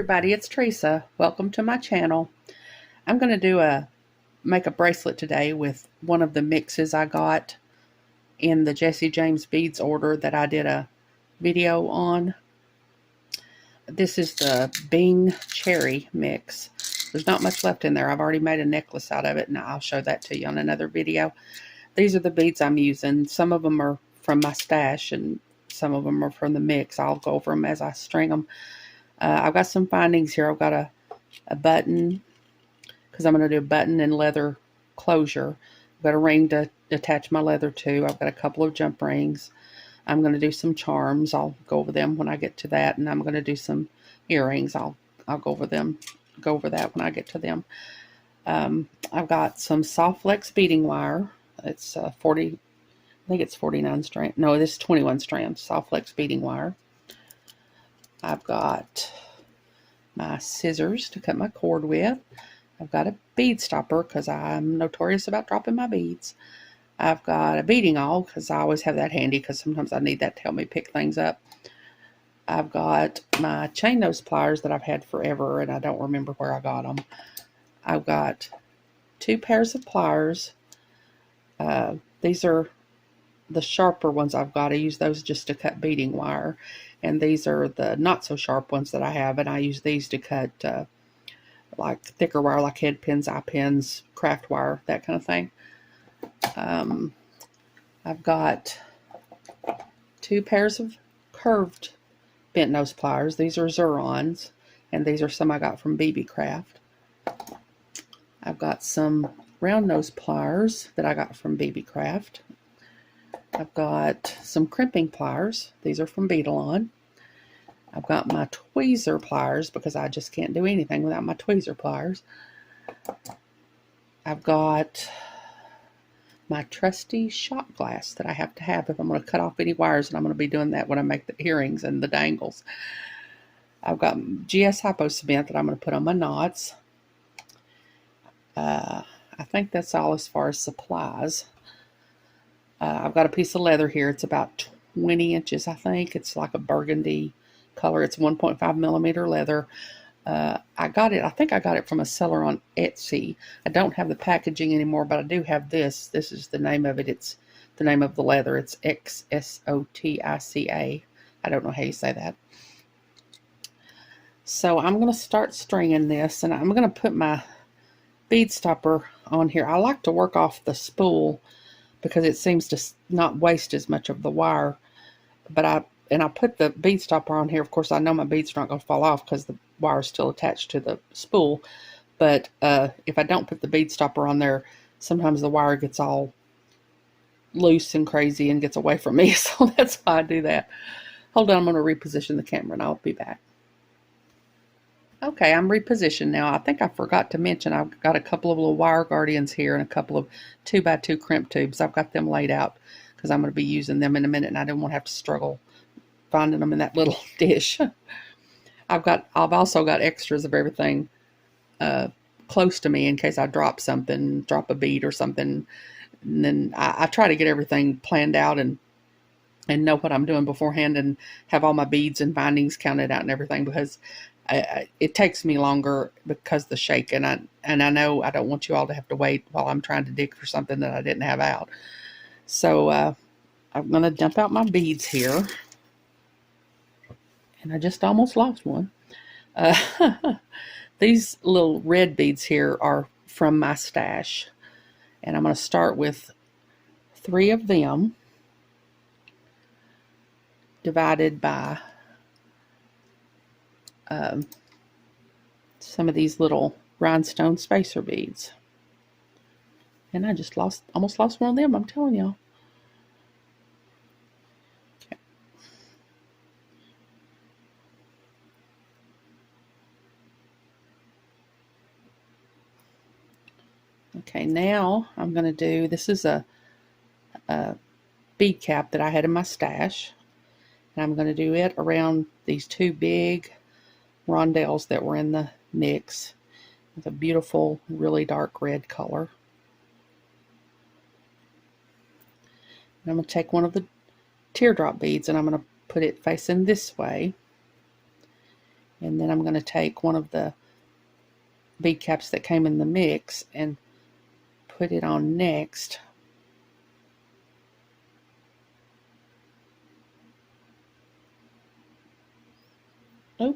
everybody, it's Teresa. Welcome to my channel. I'm going to make a bracelet today with one of the mixes I got in the Jesse James beads order that I did a video on. This is the Bing Cherry mix. There's not much left in there. I've already made a necklace out of it, and I'll show that to you on another video. These are the beads I'm using. Some of them are from my stash, and some of them are from the mix. I'll go over them as I string them. I've got some findings here. I've got a button, because I'm going to do a button and leather closure. I've got a ring to attach my leather to. I've got a couple of jump rings. I'm going to do some charms. I'll go over them when I get to that. And I'm going to do some earrings. I'll go over that when I get to them. I've got some soft flex beading wire. It's 40, I think it's 49 strand. No, this is 21 strands soft flex beading wire. I've got my scissors to cut my cord with. I've got a bead stopper because I'm notorious about dropping my beads. I've got a beading awl because I always have that handy because sometimes I need that to help me pick things up. I've got my chain nose pliers that I've had forever and I don't remember where I got them. I've got 2 pairs of pliers. These are the sharper ones I've got. I use those just to cut beading wire. And these are the not so sharp ones that I have, and I use these to cut like thicker wire, like head pins, eye pins, craft wire, that kind of thing. I've got 2 pairs of curved bent nose pliers. These are Zurons, and these are some I got from BB Craft. I've got some round nose pliers that I got from BB Craft. I've got some crimping pliers. These are from Beadalon. I've got my tweezer pliers because I just can't do anything without my tweezer pliers. I've got my trusty shot glass that I have to have if I'm going to cut off any wires, and I'm going to be doing that when I make the earrings and the dangles. I've got GS Hypo Cement that I'm going to put on my knots. I think that's all as far as supplies. I've got a piece of leather here. It's about 20 inches, I think. It's like a burgundy color. It's 1.5 millimeter leather. I think I got it from a seller on Etsy. I don't have the packaging anymore, but I do have this. This is the name of it. It's the name of the leather. It's XSOTICA. I don't know how you say that. So I'm going to start stringing this, and I'm going to put my bead stopper on here. I like to work off the spool because it seems to not waste as much of the wire. But I put the bead stopper on here. Of course, I know my beads are not going to fall off because the wire is still attached to the spool. But if I don't put the bead stopper on there, sometimes the wire gets all loose and crazy and gets away from me. So that's why I do that. Hold on, I'm going to reposition the camera and I'll be back. Okay, I'm repositioned now. I think I forgot to mention I've got a couple of little wire guardians here and a couple of 2x2 crimp tubes. I've got them laid out because I'm going to be using them in a minute, and I didn't want to have to struggle finding them in that little dish. I've also got extras of everything close to me in case I drop something, drop a bead or something. And then I try to get everything planned out and know what I'm doing beforehand and have all my beads and bindings counted out and everything, because it takes me longer because of the shake, and I know I don't want you all to have to wait while I'm trying to dig for something that I didn't have out. So I'm going to dump out my beads here, and I just almost lost one. These little red beads here are from my stash, and I'm going to start with 3 of them divided by some of these little rhinestone spacer beads. And I just almost lost one of them, I'm telling y'all. Okay, now I'm going to do, this is a bead cap that I had in my stash. And I'm going to do it around these 2 big rondelles that were in the mix with a beautiful, really dark red color. And I'm going to take one of the teardrop beads and I'm going to put it facing this way. And then I'm going to take one of the bead caps that came in the mix and put it on next. Oh,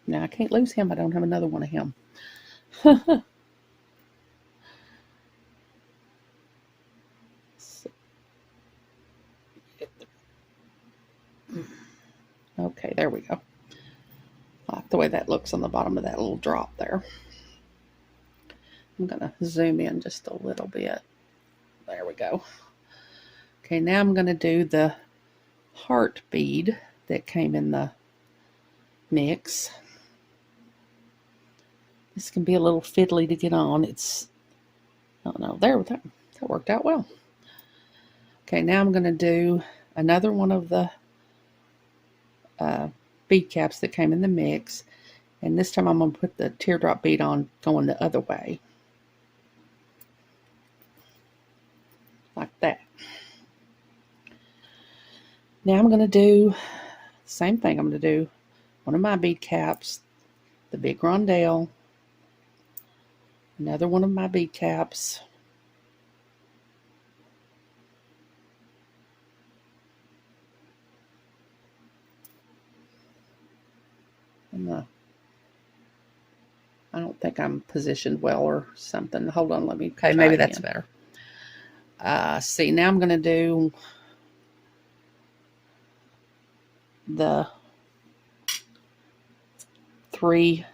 now I can't lose him. I don't have another one of him. Okay, there we go. I like the way that looks on the bottom of that little drop there. I'm going to zoom in just a little bit. There we go. Okay, now I'm going to do the heart bead that came in the mix. This can be a little fiddly to get on. Oh no, there, that worked out well. Okay, now I'm going to do another one of the bead caps that came in the mix. And this time I'm going to put the teardrop bead on going the other way. Like that. Now I'm going to do the same thing. I'm going to do one of my bead caps, the big rondelle, another one of my bead caps, and I don't think I'm positioned well or something. Hold on, let me try maybe again. That's better. See, now I'm going to do the 3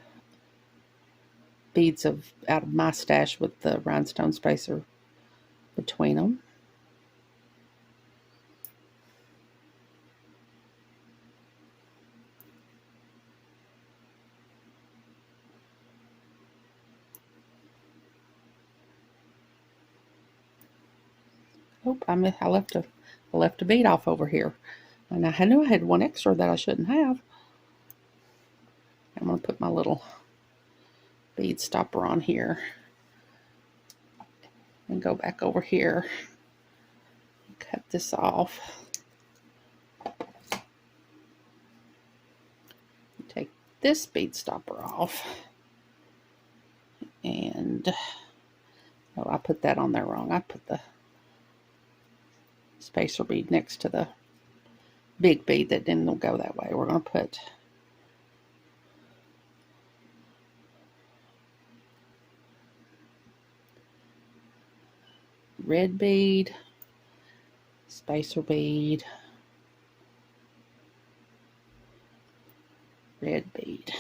beads out of my stash with the rhinestone spacer between them. Oh, I left a bead off over here. And I knew I had one extra that I shouldn't have. I'm going to put my little bead stopper on here. And go back over here. Cut this off. Take this bead stopper off. And, oh, I put that on there wrong. I put the spacer bead next to the big bead that didn't go that way. We're going to put red bead, spacer bead, red bead,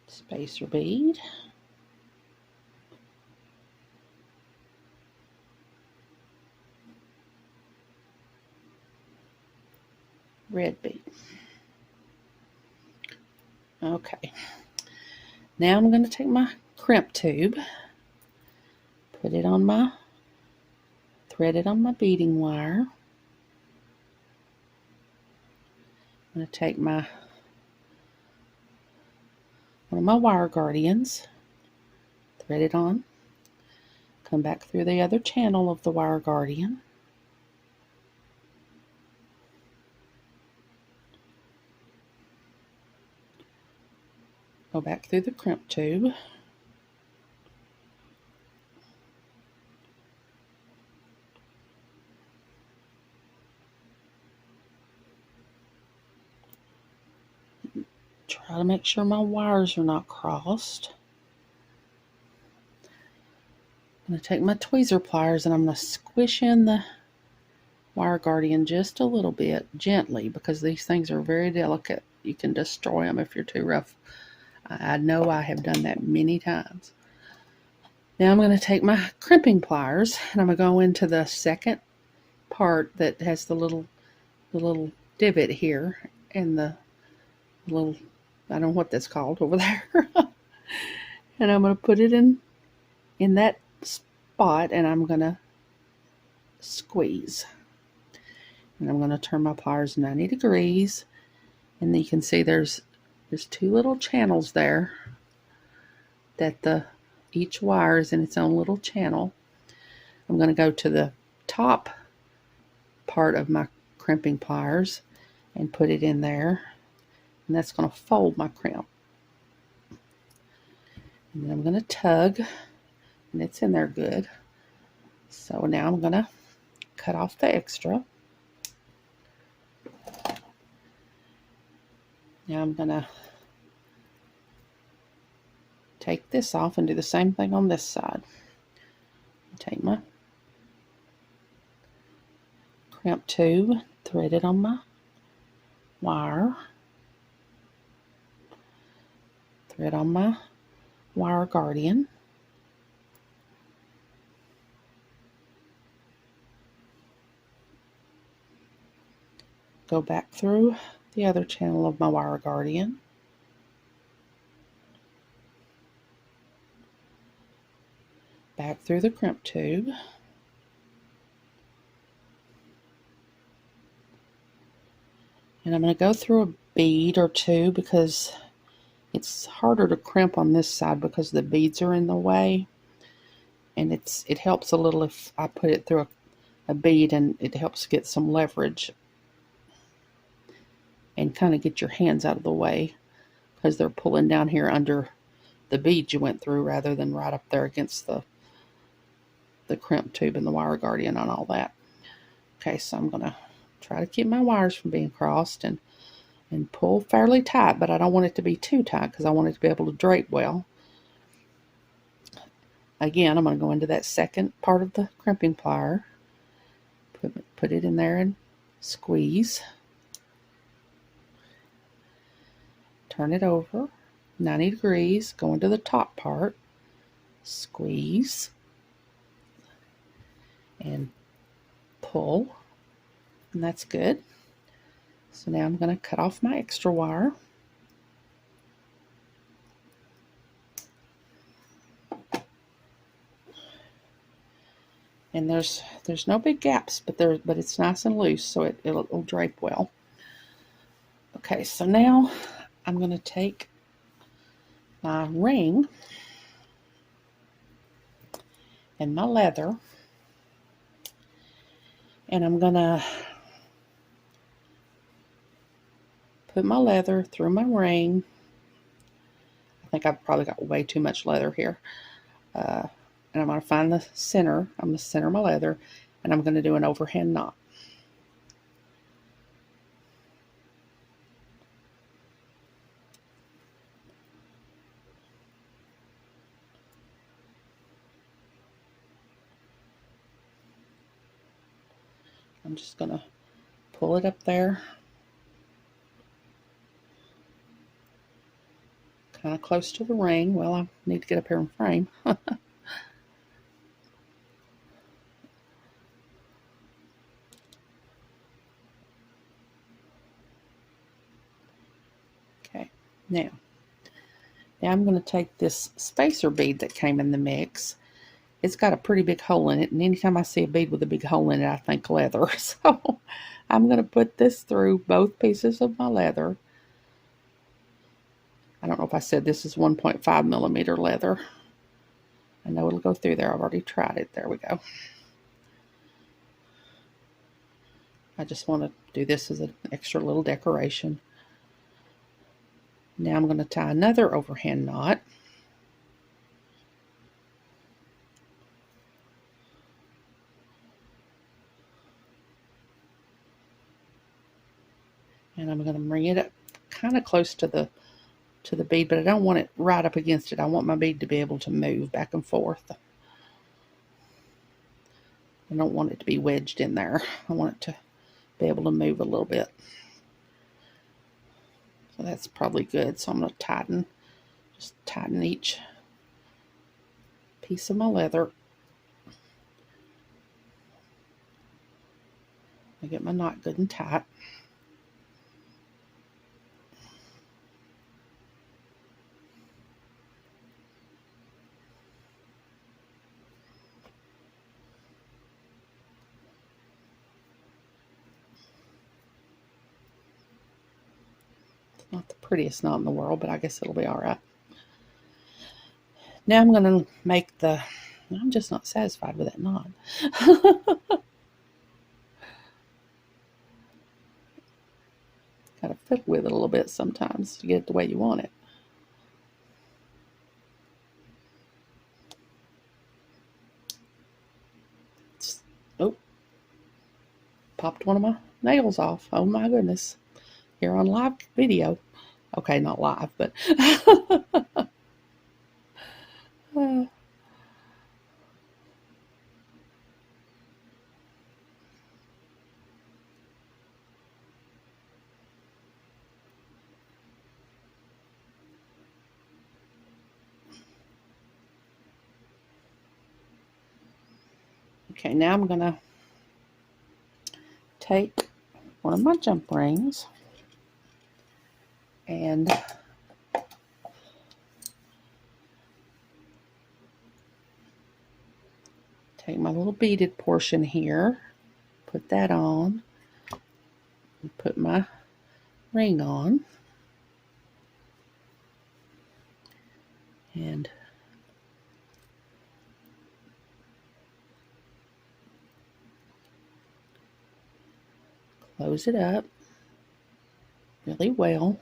spacer bead, red bead. Okay, now I'm going to take my crimp tube, thread it on my beading wire. I'm going to take one of my wire guardians, thread it on, come back through the other channel of the wire guardian, go back through the crimp tube, try to make sure my wires are not crossed. I'm going to take my tweezer pliers and I'm going to squish in the wire guardian just a little bit, gently, because these things are very delicate. You can destroy them if you're too rough. I know I have done that many times. Now I'm going to take my crimping pliers and I'm going to go into the second part that has the little divot here and the little, I don't know what that's called over there. And I'm going to put it in that spot and I'm going to squeeze. And I'm going to turn my pliers 90 degrees. And you can see there's 2 little channels there that each wire is in its own little channel. I'm going to go to the top part of my crimping pliers and put it in there. And that's going to fold my crimp. And then I'm going to tug, and it's in there good. So now I'm going to cut off the extra. Now I'm going to take this off and do the same thing on this side. Take my crimp tube, thread it on my wire, thread on my wire guardian, go back through the other channel of my wire guardian, back through the crimp tube, and I'm going to go through a bead or two because it's harder to crimp on this side because the beads are in the way, and it helps a little if I put it through a bead, and it helps get some leverage and kind of get your hands out of the way because they're pulling down here under the beads you went through rather than right up there against the crimp tube and the wire guardian and all that. Okay, so I'm going to try to keep my wires from being crossed and pull fairly tight, but I don't want it to be too tight because I want it to be able to drape well. Again, I'm going to go into that second part of the crimping plier, put it in there and squeeze. Turn it over 90 degrees, go into the top part, squeeze, and pull, and that's good. So now I'm going to cut off my extra wire. And there's no big gaps, but it's nice and loose, so it'll drape well. Okay, so now I'm going to take my ring and my leather, and I'm going to put my leather through my ring. I think I've probably got way too much leather here. And I'm going to find the center. I'm going to center my leather, and I'm going to do an overhand knot. I'm just going to pull it up there, kind of close to the ring. Well, I need to get up here and frame. Okay, now I'm going to take this spacer bead that came in the mix. It's got a pretty big hole in it, and anytime I see a bead with a big hole in it, I think leather. So I'm going to put this through both pieces of my leather. I don't know if I said this is 1.5 millimeter leather. I know it'll go through there. I've already tried it. There we go. I just want to do this as an extra little decoration. Now I'm going to tie another overhand knot. And I'm going to bring it up kind of close to the bead, but I don't want it right up against it. I want my bead to be able to move back and forth. I don't want it to be wedged in there. I want it to be able to move a little bit. So that's probably good. So I'm going to just tighten each piece of my leather. I get my knot good and tight. Not the prettiest knot in the world, but I guess it'll be all right. Now I'm going to make I'm just not satisfied with that knot. Got to fiddle with it a little bit sometimes to get it the way you want it. Oh, popped one of my nails off. Oh my goodness. Here on live video. Okay, not live, but okay, now I'm gonna take one of my jump rings and take my little beaded portion here, put that on, and put my ring on, and close it up really well.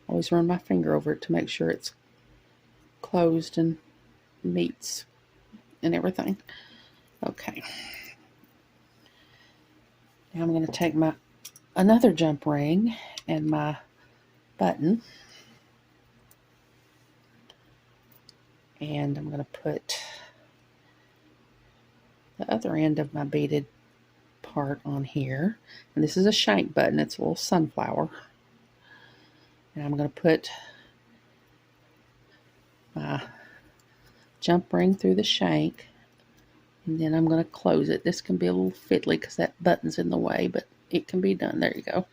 Always run my finger over it to make sure it's closed and meets and everything. Okay. Now I'm going to take my another jump ring and my button, and I'm going to put the other end of my beaded part on here. And this is a shank button. It's a little sunflower. And I'm going to put my jump ring through the shank, and then I'm going to close it. This can be a little fiddly because that button's in the way, but it can be done. There you go.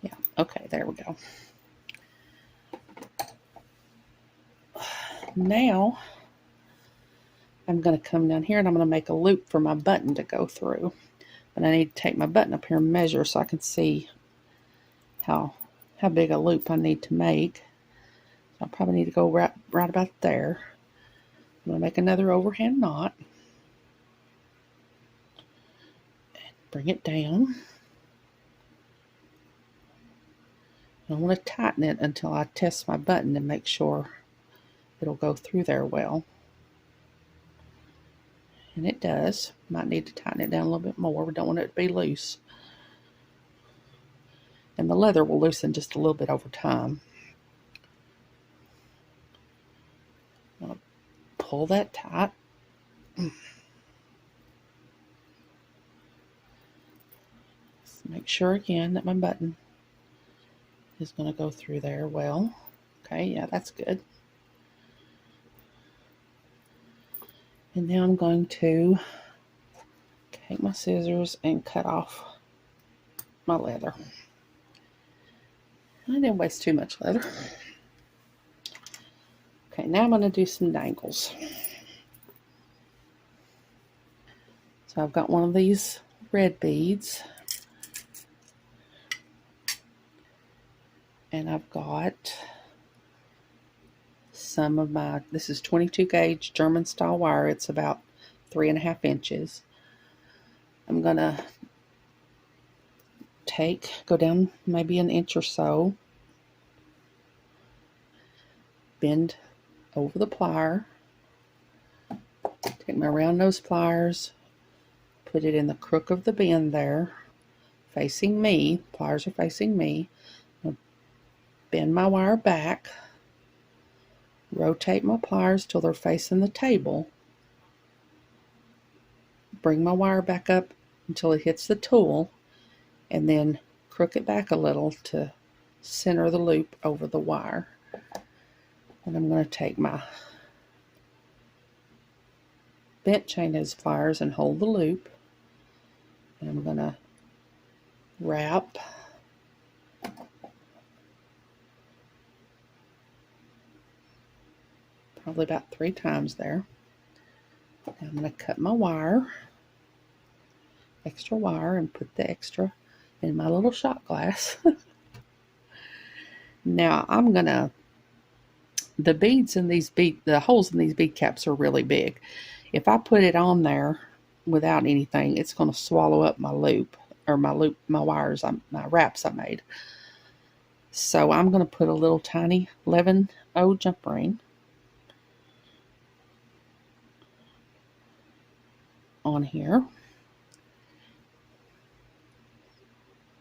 Yeah, okay, there we go. Now I'm going to come down here and I'm going to make a loop for my button to go through. But I need to take my button up here and measure so I can see how big a loop I need to make. So I probably need to go right about there. I'm going to make another overhand knot. And bring it down. I want to tighten it until I test my button and make sure it'll go through there well. And it does. Might need to tighten it down a little bit more. We don't want it to be loose. And the leather will loosen just a little bit over time. I'm going to pull that tight. Just make sure again that my button is going to go through there well. Okay, yeah, that's good. And now I'm going to take my scissors and cut off my leather. I didn't waste too much leather. Okay, now I'm going to do some dangles. So I've got one of these red beads. And I've got some of my, this is 22 gauge German style wire. It's about 3.5 inches. I'm going to go down maybe an inch or so, bend over the plier, take my round nose pliers, put it in the crook of the bend there, facing me, pliers are facing me, bend my wire back, rotate my pliers till they're facing the table, bring my wire back up until it hits the tool, and then crook it back a little to center the loop over the wire. And I'm going to take my bent chain nose pliers and hold the loop, and I'm going to wrap probably about 3 times there. Now I'm going to cut my wire, extra wire, and put the extra in my little shot glass. Now I'm going to, the beads in these the holes in these bead caps are really big. If I put it on there without anything, it's going to swallow up my loop. or my wires, my wraps I made. So I'm going to put a little tiny 11/0 jump ring on here.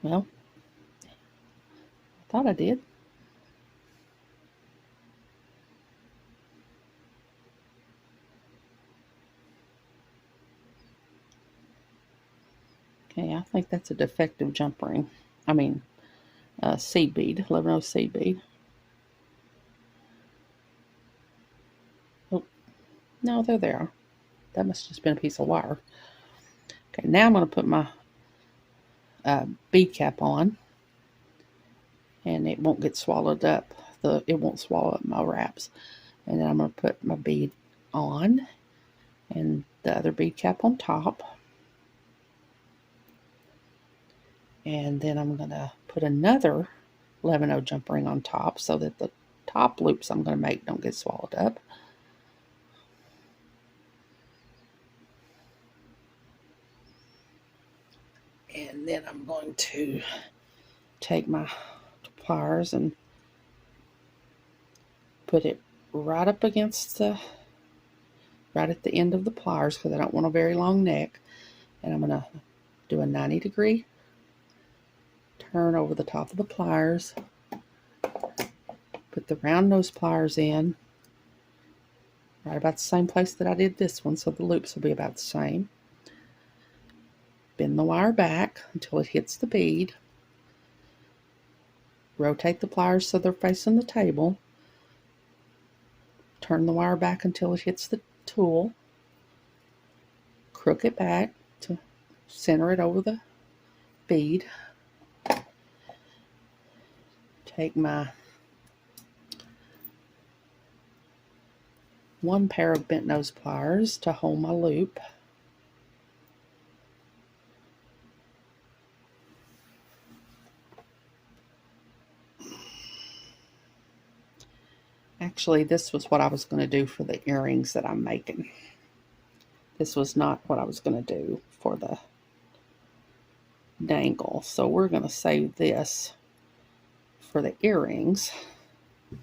Well, I thought I did. Okay, I think that's a defective jump ring. I mean, seed bead, 11/0 seed bead. Oh, no, they're there. That must have just been a piece of wire. Okay, now I'm going to put my bead cap on, and it won't get swallowed up. It won't swallow up my wraps. And then I'm going to put my bead on, and the other bead cap on top. And then I'm going to put another 11/0 jump ring on top so that the top loops I'm going to make don't get swallowed up. And then I'm going to take my pliers and put it right up against right at the end of the pliers, because I don't want a very long neck. And I'm going to do a 90-degree turn over the top of the pliers. Put the round nose pliers in right about the same place that I did this one, so the loops will be about the same. Bend the wire back until it hits the bead. Rotate the pliers so they're facing the table. Turn the wire back until it hits the tool. Crook it back to center it over the bead. Take my one pair of bent nose pliers to hold my loop. Actually, this was what I was going to do for the earrings that I'm making. This was not what I was going to do for the dangle. So we're going to save this for the earrings. I'm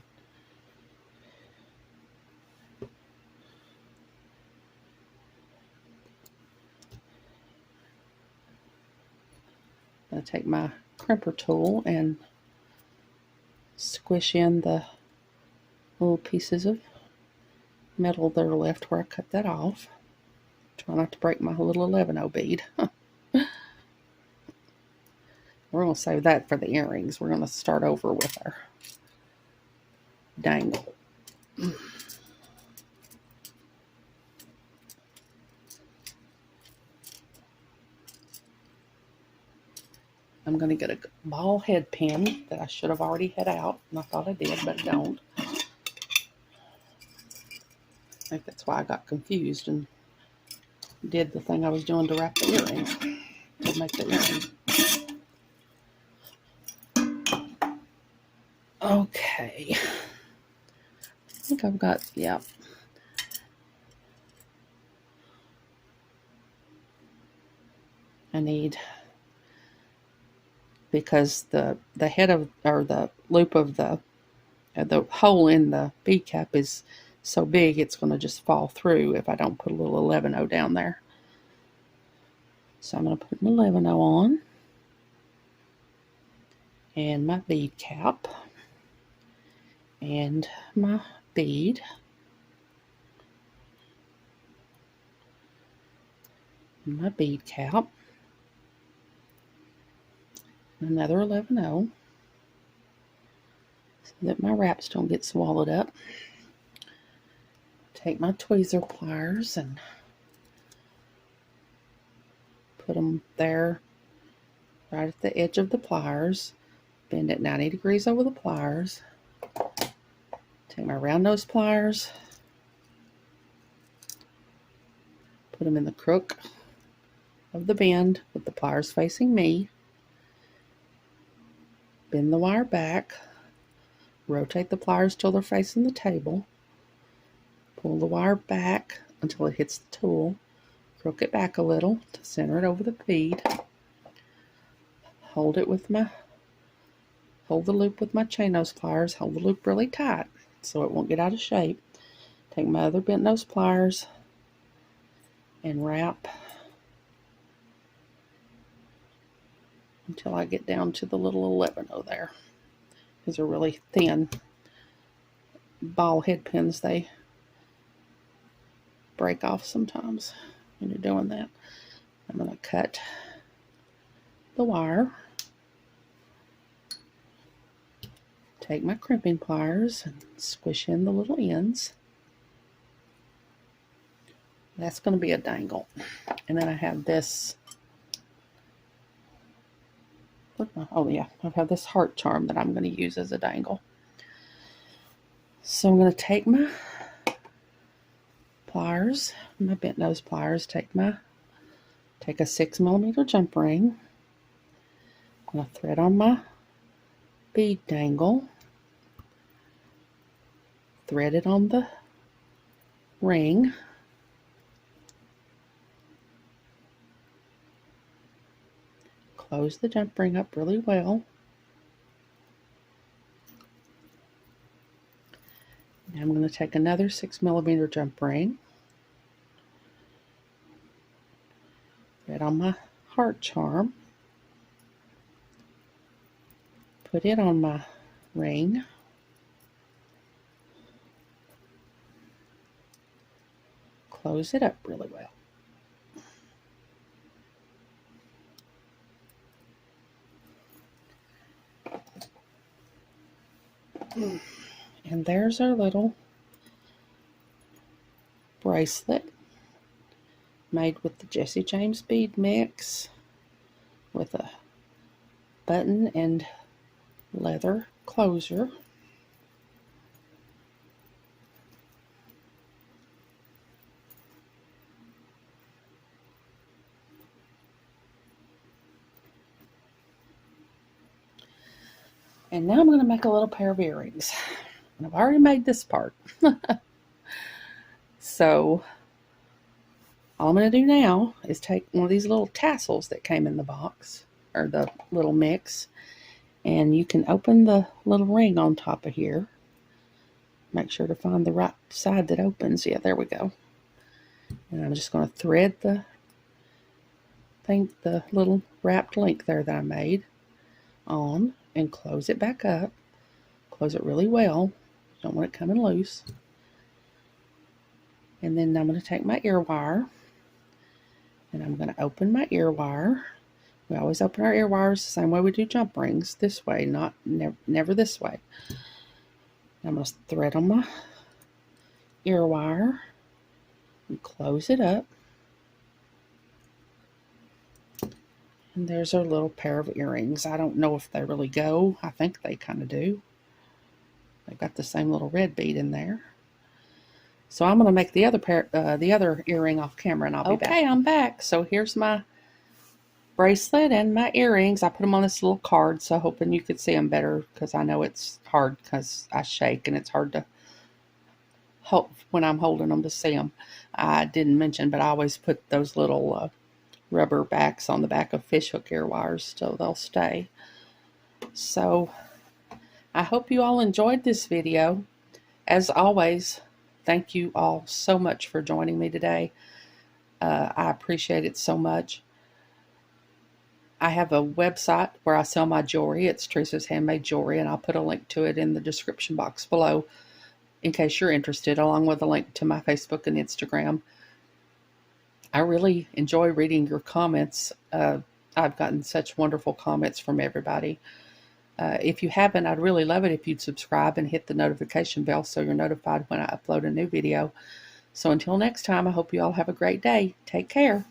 going to take my crimper tool and squish in the little pieces of metal that are left where I cut that off. Try not to break my little 11/0 bead. We're going to save that for the earrings. We're going to start over with our dangle. I'm going to get a ball head pin that I should have already had out, and I thought I did, but I don't. I think that's why I got confused and did the thing I was doing to wrap the earrings, to make the earring. Okay. I think I've got, yeah. I need, because the head of, or the loop of the hole in the bead cap is so big it's going to just fall through if I don't put a little 11/0 down there. So I'm going to put an 11/0 on, and my bead cap, and my bead, and my bead cap, another 11/0 so that my wraps don't get swallowed up. Take my tweezer pliers and put them there right at the edge of the pliers. Bend it 90 degrees over the pliers. Take my round nose pliers, put them in the crook of the bend with the pliers facing me. Bend the wire back. Rotate the pliers till they're facing the table. Pull the wire back until it hits the tool. Crook it back a little to center it over the bead. hold the loop with my chain nose pliers, hold the loop really tight so it won't get out of shape. Take my other bent nose pliers and wrap until I get down to the little 11 there. These are really thin ball head pins. They break off sometimes when you're doing that. I'm going to cut the wire, take my crimping pliers and squish in the little ends. That's going to be a dangle. And then I have this, oh yeah, I have this heart charm that I'm going to use as a dangle. So I'm going to take my pliers, my bent nose pliers, take a 6mm jump ring. I'm going to thread on my bead dangle, thread it on the ring, close the jump ring up really well. Now I'm going to take another 6mm jump ring, thread on my heart charm, put it on my ring, close it up really well. And there's our little bracelet made with the Jesse James bead mix with a button and leather closure. And now I'm going to make a little pair of earrings. And I've already made this part. So all I'm going to do now is take one of these little tassels that came in the box, or the little mix, and you can open the little ring on top of here. Make sure to find the right side that opens. Yeah, there we go. And I'm just going to thread the little wrapped link there that I made on and close it back up. Close it really well. Don't want it coming loose. And then I'm going to take my ear wire and I'm going to open my ear wire. We always open our ear wires the same way we do jump rings, this way, never this way. I'm going to thread on my ear wire and close it up. And there's our little pair of earrings. I don't know if they really go. I think they kind of do. They've got the same little red bead in there. So I'm going to make the other earring off camera, and I'll be back. Okay, I'm back. So here's my bracelet and my earrings. I put them on this little card, so hoping you could see them better, because I know it's hard because I shake and it's hard to hold when I'm holding them to see them. I didn't mention, but I always put those little rubber backs on the back of fishhook ear wires so they'll stay. So I hope you all enjoyed this video. As always, thank you all so much for joining me today. I appreciate it so much. I have a website where I sell my jewelry. It's Teresa's Handmade Jewelry, and I'll put a link to it in the description box below in case you're interested, along with a link to my Facebook and Instagram. I really enjoy reading your comments. I've gotten such wonderful comments from everybody. If you haven't, I'd really love it if you'd subscribe and hit the notification bell so you're notified when I upload a new video. So until next time, I hope you all have a great day. Take care.